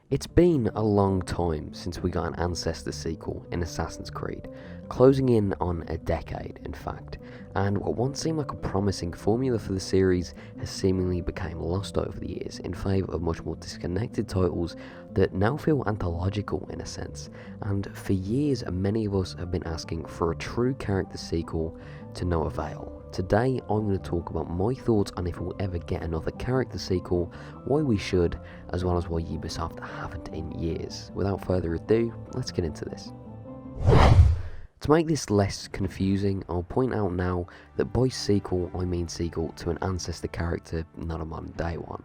It's been a long time since we got an Ancestor sequel in Assassin's Creed, closing in on a decade in fact, and what once seemed like a promising formula for the series has seemingly become lost over the years in favour of much more disconnected titles that now feel anthological in a sense, and for years many of us have been asking for a true character sequel to no avail. Today I'm going to talk about my thoughts on if we'll ever get another character sequel, why we should, as well as why Ubisoft haven't in years. Without further ado, let's get into this. To make this less confusing, I'll point out now that by sequel I mean sequel to an Ancestor character, not a modern day one.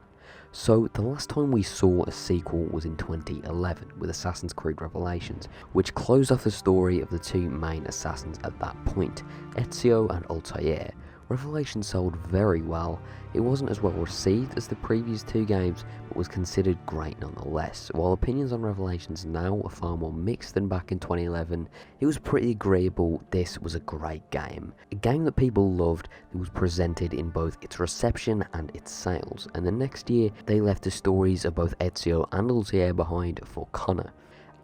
So the last time we saw a sequel was in 2011 with Assassin Creed Revelations, which closed off the story of the two main assassins at that point, Ezio and Altair. Revelations sold very well. It wasn't as well received as the previous two games, but was considered great nonetheless. While opinions on Revelations now are far more mixed than back in 2011, it was pretty agreeable. This was a great game. A game that people loved, that was presented in both its reception and its sales. And the next year, they left the stories of both Ezio and Altair behind for Connor.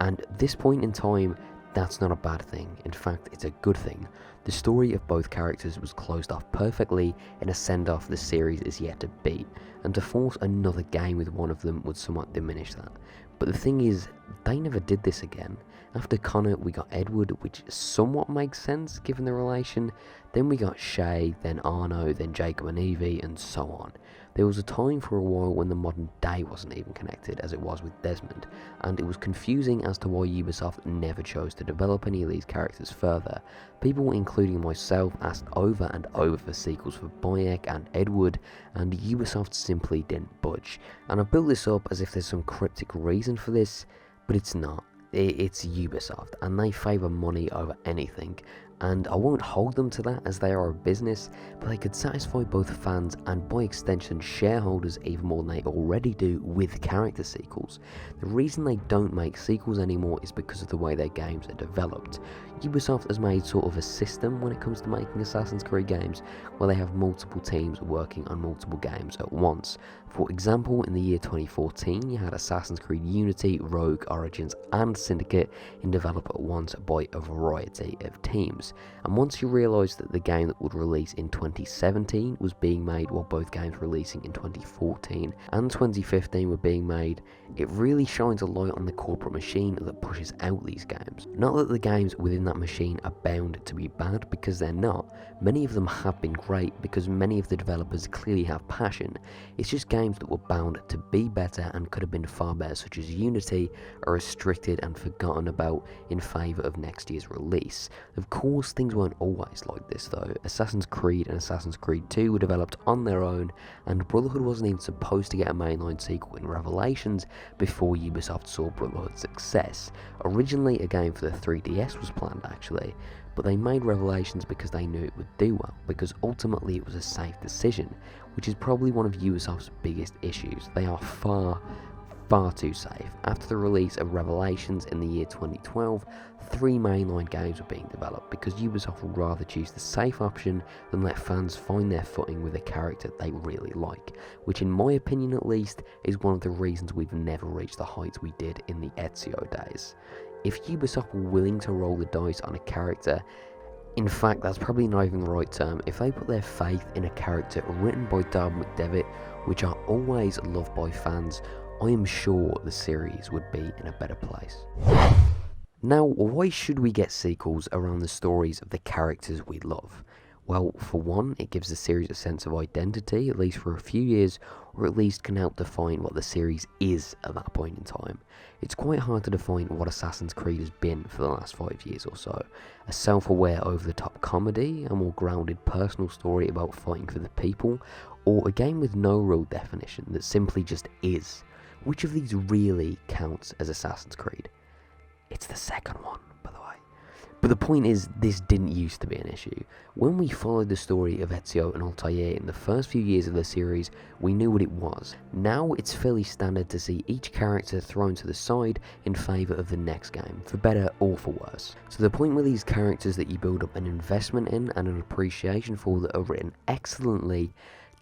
And at this point in time, that's not a bad thing. In fact, it's a good thing. The story of both characters was closed off perfectly in a send-off the series is yet to beat, and to force another game with one of them would somewhat diminish that. But the thing is, they never did this again. After Connor, we got Edward, which somewhat makes sense given the relation. Then we got Shay, then Arno, then Jacob and Evie, and so on. There was a time for a while when the modern day wasn't even connected as it was with Desmond, and it was confusing as to why Ubisoft never chose to develop any of these characters further. People, including myself, asked over and over for sequels for Bayek and Edward, and Ubisoft simply didn't budge. And I've built this up as if there's some cryptic reason for this, but it's not. It's Ubisoft, and they favour money over anything, and I won't hold them to that as they are a business, but they could satisfy both fans and by extension shareholders even more than they already do with character sequels. The reason they don't make sequels anymore is because of the way their games are developed. Ubisoft has made sort of a system when it comes to making Assassin's Creed games, where they have multiple teams working on multiple games at once. For example, in the year 2014, you had Assassin's Creed Unity, Rogue, Origins and Syndicate in develop at once by a variety of teams. And once you realised that the game that would release in 2017 was being made while both games releasing in 2014 and 2015 were being made, it really shines a light on the corporate machine that pushes out these games. Not that the games within that machine are bound to be bad, because they're not. Many of them have been great because many of the developers clearly have passion. It's just games that were bound to be better and could have been far better, such as Unity, are restricted and forgotten about in favour of next year's release. Of course, things weren't always like this though. Assassin's Creed and Assassin's Creed 2 were developed on their own, and Brotherhood wasn't even supposed to get a mainline sequel in Revelations before Ubisoft saw Brotherhood's success. Originally a game for the 3DS was planned actually, but they made Revelations because they knew it would do well, because ultimately it was a safe decision, which is probably one of Ubisoft's biggest issues. They are far too safe. After the release of Revelations in the year 2012, 3 mainline games were being developed because Ubisoft would rather choose the safe option than let fans find their footing with a character they really like, which in my opinion at least is one of the reasons we've never reached the heights we did in the Ezio days. If Ubisoft were willing to roll the dice on a character, in fact that's probably not even the right term, if they put their faith in a character written by Darren McDevitt, which are always loved by fans, I am sure the series would be in a better place. Now, why should we get sequels around the stories of the characters we love? Well, for one, it gives the series a sense of identity, at least for a few years, or at least can help define what the series is at that point in time. It's quite hard to define what Assassin's Creed has been for the last 5 years or so. A self-aware, over-the-top comedy, a more grounded personal story about fighting for the people, or a game with no real definition that simply just is. Which of these really counts as Assassin's Creed? It's the second one, by the way. But the point is, this didn't used to be an issue. When we followed the story of Ezio and Altair in the first few years of the series, we knew what it was. Now it's fairly standard to see each character thrown to the side in favour of the next game, for better or for worse. To the point where these characters that you build up an investment in and an appreciation for that are written excellently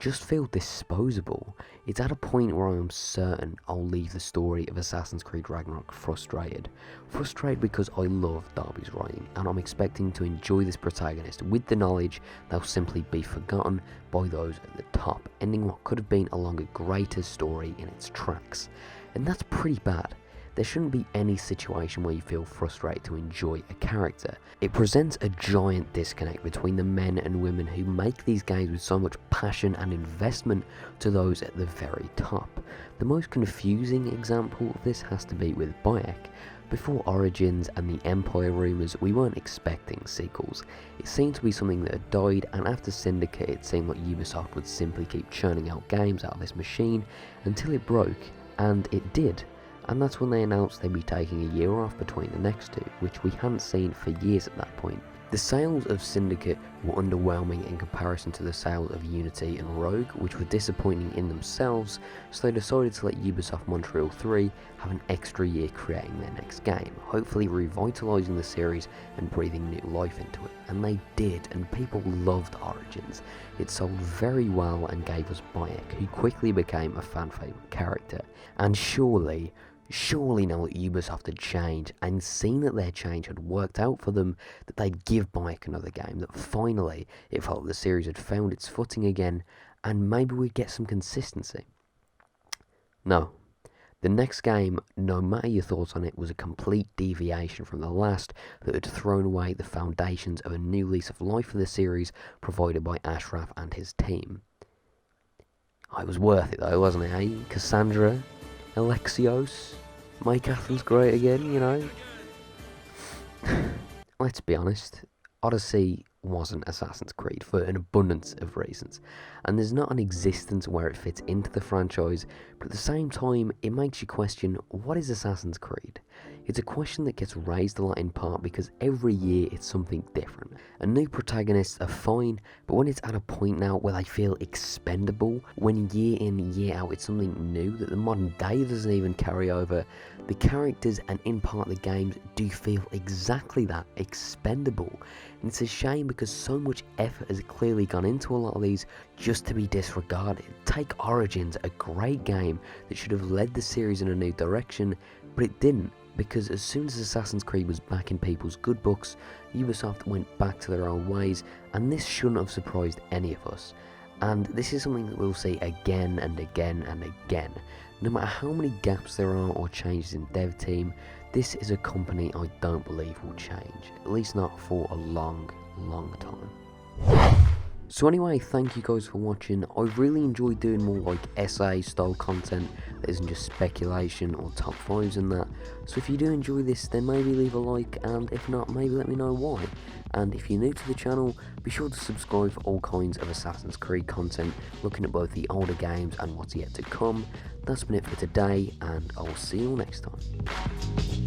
just feel disposable. It's at a point where I am certain I'll leave the story of Assassin's Creed Ragnarok frustrated. Frustrated because I love Darby's writing, and I'm expecting to enjoy this protagonist with the knowledge they'll simply be forgotten by those at the top, ending what could have been a longer, greater story in its tracks. And that's pretty bad. There shouldn't be any situation where you feel frustrated to enjoy a character. It presents a giant disconnect between the men and women who make these games with so much passion and investment to those at the very top. The most confusing example of this has to be with Bayek. Before Origins and the Empire rumours, we weren't expecting sequels. It seemed to be something that had died, and after Syndicate it seemed like Ubisoft would simply keep churning out games out of this machine until it broke, and it did. And that's when they announced they'd be taking a year off between the next two, which we hadn't seen for years at that point. The sales of Syndicate were underwhelming in comparison to the sales of Unity and Rogue, which were disappointing in themselves, so they decided to let Ubisoft Montreal 3 have an extra year creating their next game, hopefully revitalising the series and breathing new life into it. And they did, and people loved Origins. It sold very well and gave us Bayek, who quickly became a fan favourite character. And surely now that Ubisoft had changed and seen that their change had worked out for them, that they'd give Bayek another game, that finally it felt the series had found its footing again, and maybe we'd get some consistency. No. The next game, no matter your thoughts on it, was a complete deviation from the last that had thrown away the foundations of a new lease of life for the series provided by Ashraf and his team. It was worth it though, wasn't it, eh? Cassandra, Alexios, make Athens great again, you know? Let's be honest, Odyssey wasn't Assassin's Creed for an abundance of reasons, and there's not an existence where it fits into the franchise, but at the same time it makes you question, what is Assassin's Creed? It's a question that gets raised a lot in part because every year it's something different, and new protagonists are fine, but when it's at a point now where they feel expendable, when year in year out it's something new that the modern day doesn't even carry over, the characters and in part the games do feel exactly that, expendable. And it's a shame because so much effort has clearly gone into a lot of these just to be disregarded. Take Origins, a great game that should have led the series in a new direction, but it didn't, because as soon as Assassin's Creed was back in people's good books, Ubisoft went back to their old ways, and this shouldn't have surprised any of us. And this is something that we'll see again and again and again. No matter how many gaps there are or changes in dev team, this is a company I don't believe will change, at least not for a long time. So anyway, thank you guys for watching. I really enjoy doing more like essay style content that isn't just speculation or top 5s and that. So if you do enjoy this, then maybe leave a like, and if not, maybe let me know why. And if you're new to the channel, be sure to subscribe for all kinds of Assassin's Creed content, looking at both the older games and what's yet to come. That's been it for today, and I will see you all next time.